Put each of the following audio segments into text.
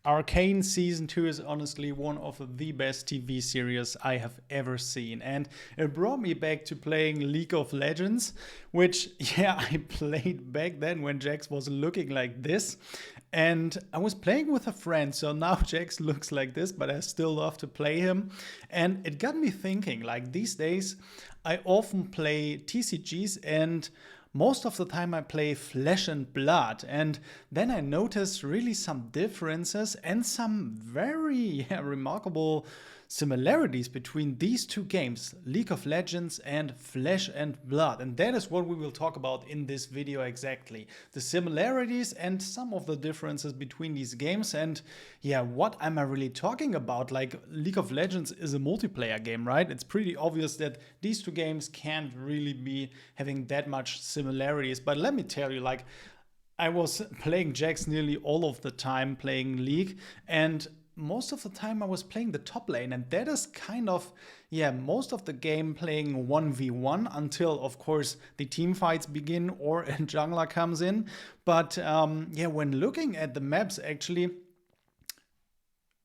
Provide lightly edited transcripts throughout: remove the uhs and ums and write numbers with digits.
Arcane Season 2 is honestly one of the best TV series I have ever seen. And it brought me back to playing League of Legends, which, yeah, I played back then when Jax was looking like this. And I was playing with a friend, so now Jax looks like this, but I still love to play him. And it got me thinking, like these days, I often play TCGs and most of the time I play Flesh and Blood, and then I noticed really some differences and some very remarkable similarities between these two games, League of Legends and Flesh and Blood. And that is what we will talk about in this video exactly. The similarities and some of the differences between these games. And yeah, what am I really talking about? Like, League of Legends is a multiplayer game, right? It's pretty obvious that these two games can't really be having that much similarities. But let me tell you, like, I was playing Jax nearly all of the time playing League, and most of the time I was playing the top lane, and that is kind of, yeah, most of the game playing 1v1 until, of course, the team fights begin or a jungler comes in. But yeah, when looking at the maps, actually,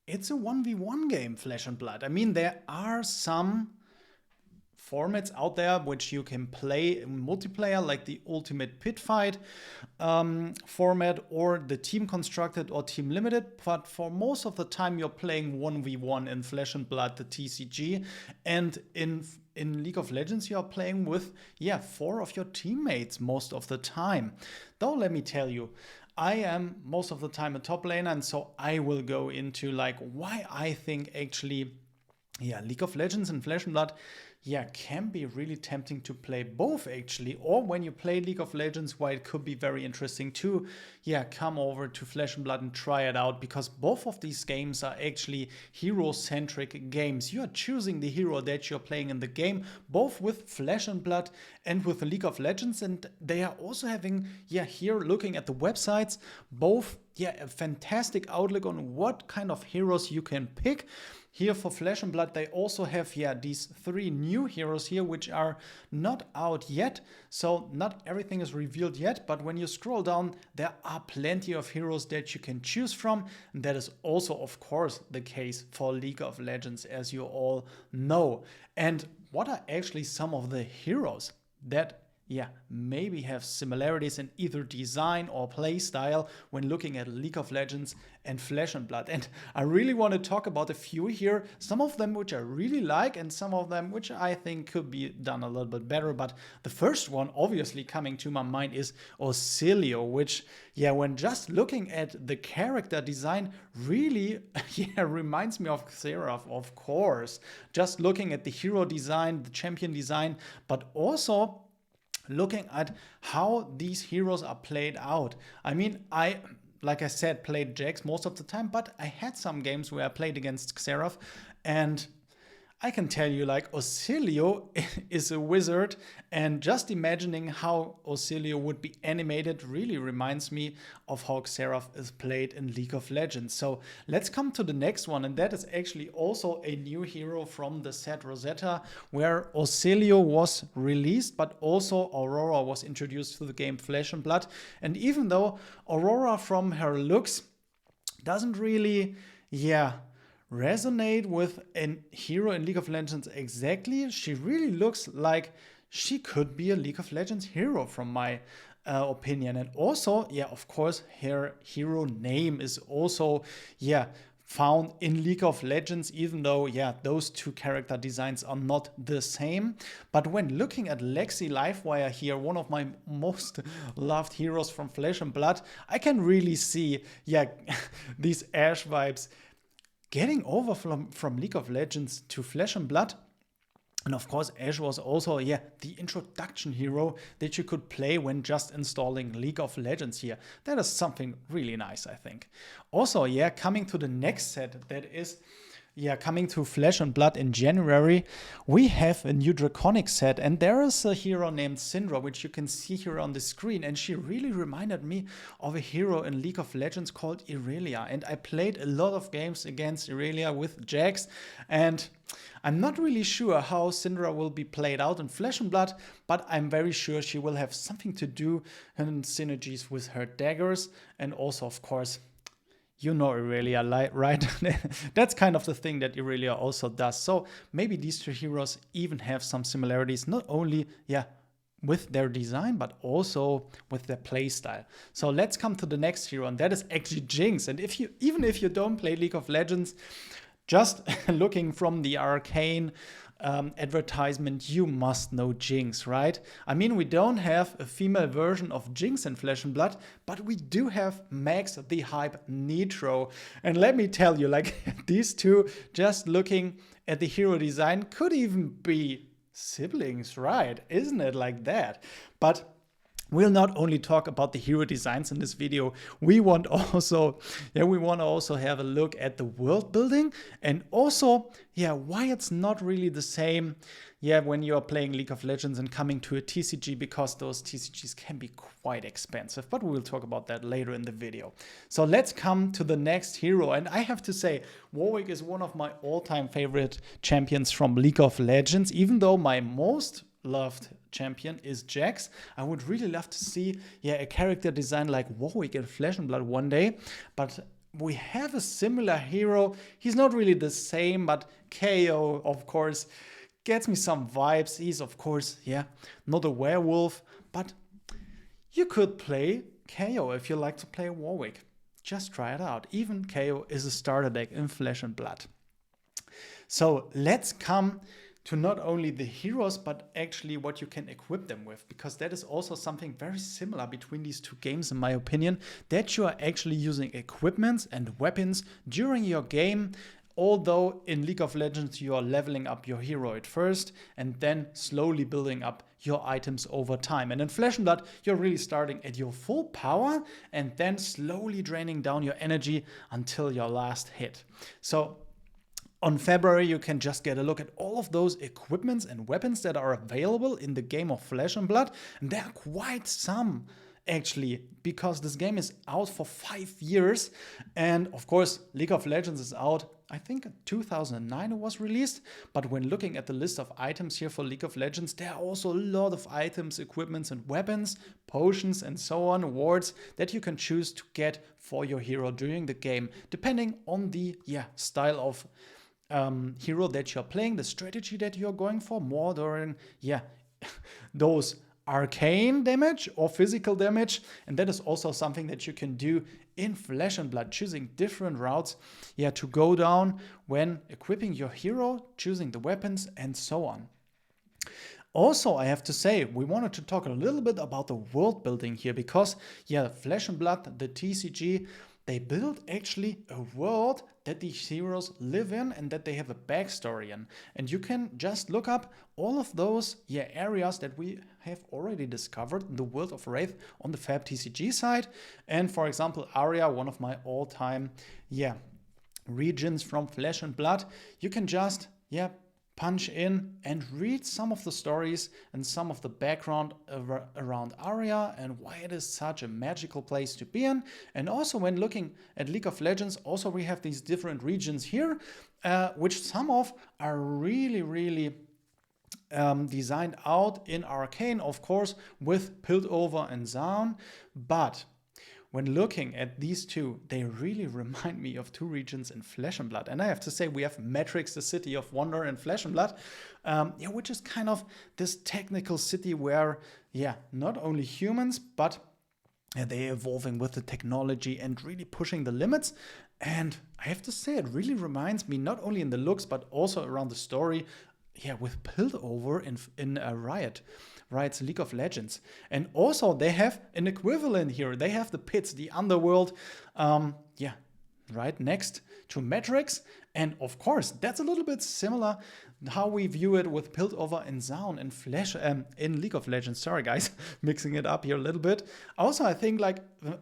it's a 1v1 game, Flesh and Blood. I mean, there are some formats out there which you can play in multiplayer, like the Ultimate Pit Fight format or the team constructed or team limited, but for most of the time you're playing 1v1 in Flesh and Blood, the TCG, and in League of Legends you're playing with, yeah, 4 of your teammates most of the time. Though let me tell you, I am most of the time a top laner, and so I will go into like why I think actually, yeah, League of Legends and Flesh and Blood, yeah, can be really tempting to play both actually. Or when you play League of Legends, why it could be very interesting to, yeah, come over to Flesh and Blood and try it out, because both of these games are actually hero-centric games. You are choosing the hero that you're playing in the game, both with Flesh and Blood and with the League of Legends. And they are also having, yeah, here looking at the websites, both, yeah, a fantastic outlook on what kind of heroes you can pick. Here for Flesh and Blood, they also have, yeah, these 3 new heroes here, which are not out yet. So not everything is revealed yet, but when you scroll down, there are plenty of heroes that you can choose from. And that is also, of course, the case for League of Legends, as you all know. And what are actually some of the heroes that, yeah, maybe have similarities in either design or play style when looking at League of Legends and Flesh and Blood? And I really want to talk about a few here, some of them which I really like and some of them which I think could be done a little bit better. But the first one obviously coming to my mind is Auxilio, which, yeah, when just looking at the character design, really, yeah, reminds me of Xerath, of course. Just looking at the hero design, the champion design, but also looking at how these heroes are played out. I mean, like I said, played Jax most of the time, but I had some games where I played against Xerath, and I can tell you, like, Auxilio is a wizard, and just imagining how Auxilio would be animated really reminds me of how Xerath is played in League of Legends. So let's come to the next one, and that is actually also a new hero from the set Rosetta, where Auxilio was released, but also Aurora was introduced to the game Flesh and Blood. And even though Aurora from her looks doesn't really, yeah, resonate with a hero in League of Legends exactly, she really looks like she could be a League of Legends hero from my opinion. And also, yeah, of course, her hero name is also, yeah, found in League of Legends, even though, yeah, those two character designs are not the same. But when looking at Lexi Livewire here, one of my most loved heroes from Flesh and Blood, I can really see, yeah, these Ashe vibes getting over from League of Legends to Flesh and Blood. And of course, Ashe was also, yeah, the introduction hero that you could play when just installing League of Legends here. That is something really nice, I think. Also, yeah, coming to the next set, that is, yeah, coming to Flesh and Blood in January, we have a new Draconic set, and there is a hero named Syndra, which you can see here on the screen, and she really reminded me of a hero in League of Legends called Irelia, and I played a lot of games against Irelia with Jax, and I'm not really sure how Syndra will be played out in Flesh and Blood, but I'm very sure she will have something to do in synergies with her daggers, and also, of course, you know Irelia, right? That's kind of the thing that Irelia also does. So maybe these two heroes even have some similarities, not only, with their design, but also with their playstyle. So let's come to the next hero, and that is actually Jinx. And even if you don't play League of Legends, just looking from the Arcane advertisement, you must know Jinx, right? I mean, we don't have a female version of Jinx in Flesh and Blood, but we do have Max the Hype Nitro. And let me tell you, like, these two, just looking at the hero design, could even be siblings, right? Isn't it like that? But we'll not only talk about the hero designs in this video, we want to also have a look at the world building, and also, why it's not really the same, when you're playing League of Legends and coming to a TCG, because those TCGs can be quite expensive, but we'll talk about that later in the video. So let's come to the next hero, and I have to say, Warwick is one of my all-time favorite champions from League of Legends, even though my most loved champion is Jax. I would really love to see a character design like Warwick in Flesh and Blood one day, but we have a similar hero. He's not really the same, but KO, of course, gets me some vibes. He's, of course, not a werewolf, but you could play KO if you like to play Warwick. Just try it out. Even KO is a starter deck in Flesh and Blood. So let's come to not only the heroes, but actually what you can equip them with, because that is also something very similar between these two games, in my opinion, that you are actually using equipments and weapons during your game. Although in League of Legends you are leveling up your hero at first and then slowly building up your items over time. And in Flesh and Blood, you're really starting at your full power and then slowly draining down your energy until your last hit. So on February, you can just get a look at all of those equipments and weapons that are available in the game of Flesh and Blood. And there are quite some, actually, because this game is out for 5 years. And of course, League of Legends is out, I think in 2009 it was released. But when looking at the list of items here for League of Legends, there are also a lot of items, equipments and weapons, potions and so on, awards that you can choose to get for your hero during the game, depending on the style of hero that you're playing, the strategy that you're going for, more during those arcane damage or physical damage. And that is also something that you can do in Flesh and Blood, choosing different routes to go down when equipping your hero, choosing the weapons and so on. Also, I have to say, we wanted to talk a little bit about the world building here, because Flesh and Blood, the TCG, they build actually a world that these heroes live in and that they have a backstory in. And you can just look up all of those areas that we have already discovered in the world of Wraith on the Fab TCG side. And for example, Aria, one of my all-time regions from Flesh and Blood, you can just punch in and read some of the stories and some of the background around Aria and why it is such a magical place to be in. And also when looking at League of Legends, also we have these different regions here, which some of are really designed out in Arcane, of course, with Piltover and Zaun. But when looking at these two, they really remind me of two regions in Flesh and Blood. And I have to say, we have Matrix, the City of Wonder in Flesh and Blood, which is kind of this technical city where, not only humans, but they're evolving with the technology and really pushing the limits. And I have to say, it really reminds me, not only in the looks, but also around the story, with Piltover in Riot's League of Legends. And also they have an equivalent here. They have the pits, the underworld, right next to Matrix. And of course, that's a little bit similar how we view it with Piltover and Zaun and in League of Legends. Sorry, guys, mixing it up here a little bit. Also, I think like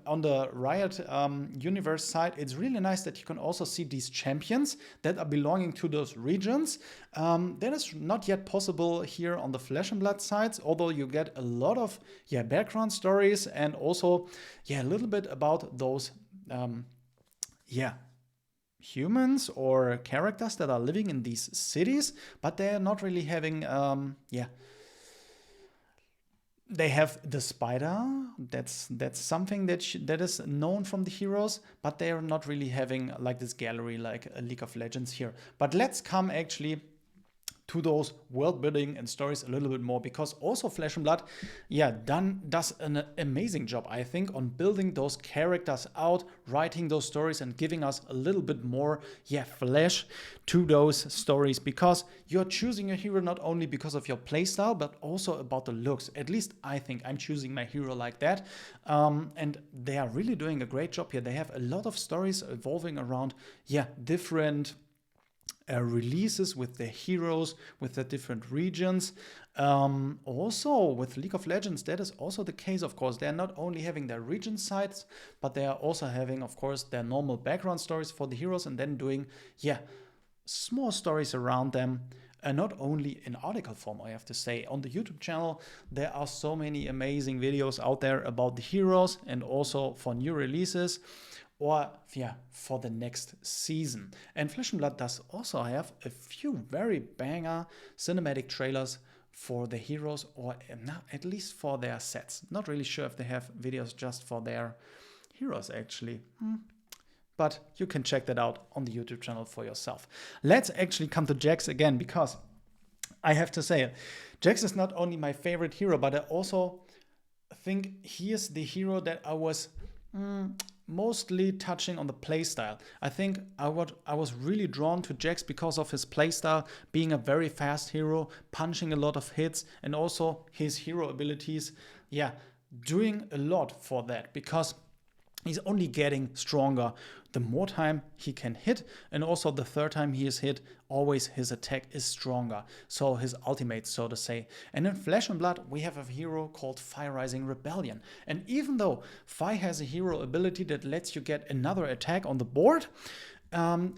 on the Riot universe side, it's really nice that you can also see these champions that are belonging to those regions. That is not yet possible here on the Flesh and Blood sides, although you get a lot of background stories and also a little bit about those humans or characters that are living in these cities, but they're not really having they have the spider. That's something that is known from the heroes, but they are not really having like this gallery like a League of Legends here. But let's come actually to those world building and stories a little bit more, because also Flesh and Blood, does an amazing job, I think, on building those characters out, writing those stories, and giving us a little bit more, flesh to those stories, because you're choosing your hero not only because of your playstyle, but also about the looks. At least I think I'm choosing my hero like that. And they are really doing a great job here. They have a lot of stories evolving around, different releases with the heroes, with the different regions. Also with League of Legends, that is also the case, of course. They're not only having their region sites, but they are also having, of course, their normal background stories for the heroes, and then doing, small stories around them. Not only in article form, I have to say. On the YouTube channel, there are so many amazing videos out there about the heroes, and also for new releases, or for the next season. And Flesh and Blood does also have a few very banger cinematic trailers for the heroes, or at least for their sets. Not really sure if they have videos just for their heroes actually. But you can check that out on the YouTube channel for yourself. Let's actually come to Jax again, because I have to say, Jax is not only my favorite hero, but I also think he is the hero that I was mostly touching on the playstyle. I think I was really drawn to Jax because of his playstyle, being a very fast hero, punching a lot of hits, and also his hero abilities, doing a lot for that, because he's only getting stronger the more time he can hit, and also the third time he is hit, always his attack is stronger. So his ultimate, so to say. And in Flesh and Blood, we have a hero called Fire Rising Rebellion. And even though Fire has a hero ability that lets you get another attack on the board,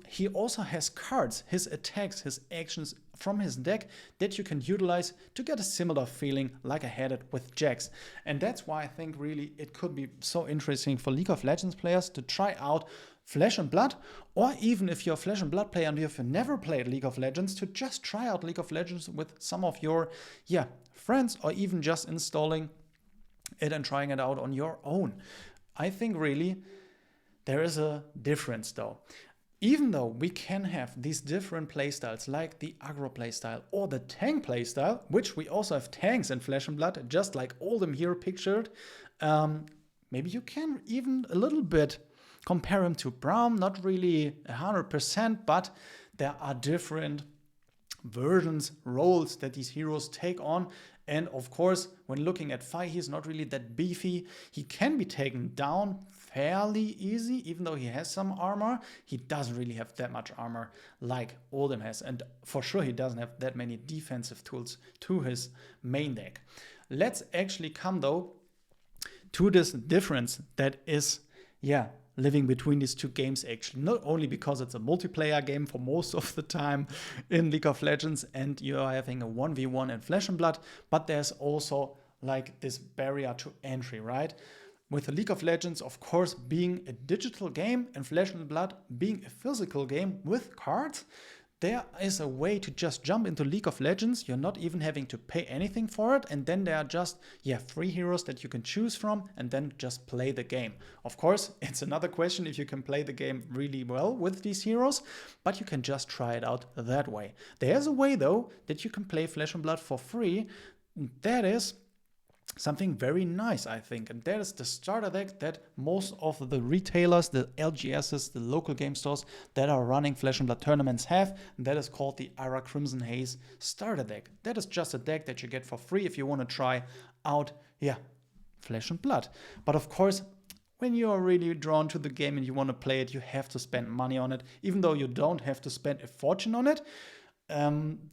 he also has cards, his attacks, his actions from his deck that you can utilize to get a similar feeling like I had it with Jax. And that's why I think really it could be so interesting for League of Legends players to try out Flesh and Blood, or even if you're a Flesh and Blood player and you've never played League of Legends, to just try out League of Legends with some of your friends, or even just installing it and trying it out on your own. I think really there is a difference though. Even though we can have these different playstyles, like the aggro playstyle or the tank playstyle, which we also have tanks in Flesh and Blood, just like all them here pictured, maybe you can even a little bit compare him to Braum, not really 100%, but there are different versions, roles that these heroes take on. And of course, when looking at Fai, he's not really that beefy. He can be taken down fairly easy, even though he has some armor. He doesn't really have that much armor like Oldham has. And for sure, he doesn't have that many defensive tools to his main deck. Let's actually come, though, to this difference that is, living between these two games, actually. Not only because it's a multiplayer game for most of the time in League of Legends and you are having a 1v1 in Flesh and Blood, but there's also like this barrier to entry, right? With League of Legends, of course, being a digital game and Flesh and Blood being a physical game with cards, there is a way to just jump into League of Legends. You're not even having to pay anything for it. And then there are just, free heroes that you can choose from and then just play the game. Of course, it's another question if you can play the game really well with these heroes, but you can just try it out that way. There's a way, though, that you can play Flesh and Blood for free. That is something very nice, I think. And that is the starter deck that most of the retailers, the LGSs, the local game stores that are running Flesh and Blood tournaments have. And that is called the Ira Crimson Haze starter deck. That is just a deck that you get for free if you want to try out, Flesh and Blood. But of course, when you are really drawn to the game and you want to play it, you have to spend money on it. Even though you don't have to spend a fortune on it,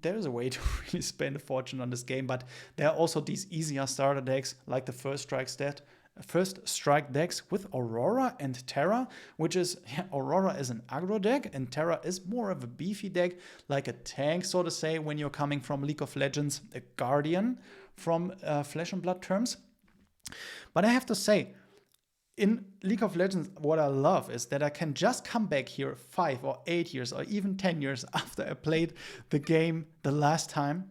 there is a way to really spend a fortune on this game, but there are also these easier starter decks like the First Strike decks with Aurora and Terra, which is, Aurora is an aggro deck and Terra is more of a beefy deck, like a tank, so to say, when you're coming from League of Legends, a guardian from Flesh and Blood terms. But I have to say, in League of Legends, what I love is that I can just come back here 5 or 8 years or even 10 years after I played the game the last time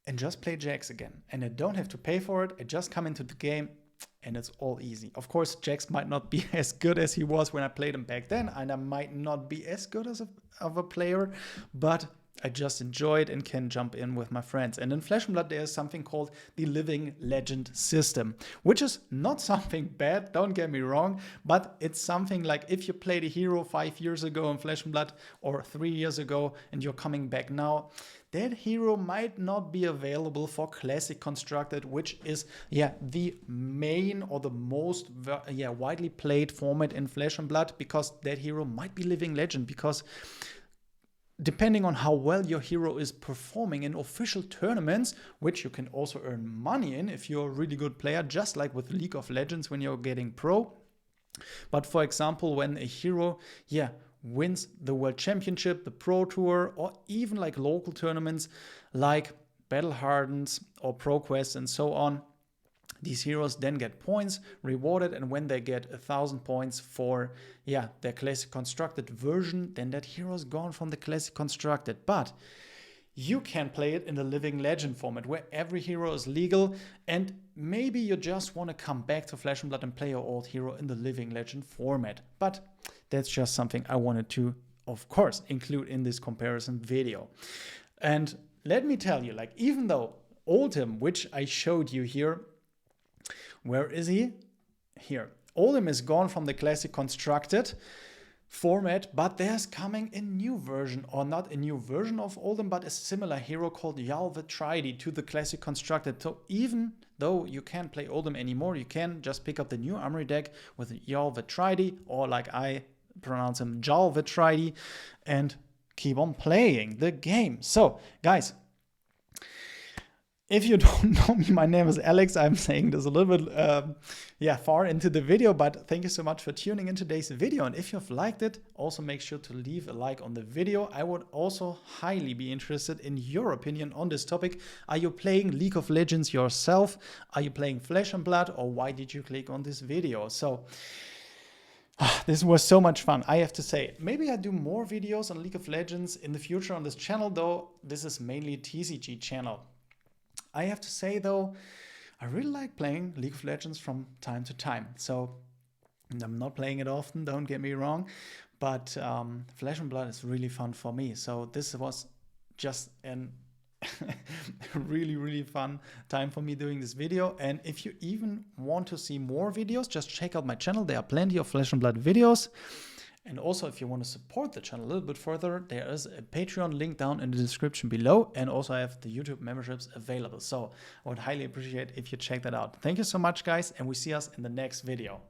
and just play Jax again. And I don't have to pay for it. I just come into the game and it's all easy. Of course, Jax might not be as good as he was when I played him back then, and I might not be as good as of a player, but I just enjoy it and can jump in with my friends. And in Flesh and Blood, there is something called the Living Legend system, which is not something bad, don't get me wrong, but it's something like if you played a hero 5 years ago in Flesh and Blood or 3 years ago and you're coming back now, that hero might not be available for Classic Constructed, which is the main or the most widely played format in Flesh and Blood, because that hero might be Living Legend, because depending on how well your hero is performing in official tournaments, which you can also earn money in if you're a really good player, just like with League of Legends when you're getting pro. But for example, when a hero wins the World Championship, the Pro Tour, or even like local tournaments like Battle Hardens or ProQuest and so on, these heroes then get points rewarded, and when they get 1,000 points for their Classic Constructed version, then that hero is gone from the Classic Constructed. But you can play it in the Living Legend format, where every hero is legal, and maybe you just want to come back to Flesh and Blood and play your old hero in the Living Legend format. But that's just something I wanted to, of course, include in this comparison video. And let me tell you, like, even though Oldhim, which I showed you here, where is he? Here. Oldhim is gone from the Classic Constructed format, but there's coming a new version, or not a new version of Oldhim, but a similar hero called Leauge of Legends to the Classic Constructed. So even though you can't play Oldhim anymore, you can just pick up the new Armory deck with Leauge of Legends, or like I pronounce him, Leauge of Legends, and keep on playing the game. So, guys, if you don't know me, my name is Alex. I'm saying this a little bit far into the video, but thank you so much for tuning in today's video. And if you've liked it, also make sure to leave a like on the video. I would also highly be interested in your opinion on this topic. Are you playing League of Legends yourself? Are you playing Flesh and Blood? Or why did you click on this video? So this was so much fun, I have to say. Maybe I do more videos on League of Legends in the future on this channel, though this is mainly a TCG channel. I have to say, though, I really like playing League of Legends from time to time. So I'm not playing it often, don't get me wrong, but Flesh and Blood is really fun for me. So this was just an really, really fun time for me doing this video. And if you even want to see more videos, just check out my channel. There are plenty of Flesh and Blood videos. And also, if you want to support the channel a little bit further, there is a Patreon link down in the description below. And also I have the YouTube memberships available. So I would highly appreciate if you check that out. Thank you so much, guys, and we see us in the next video.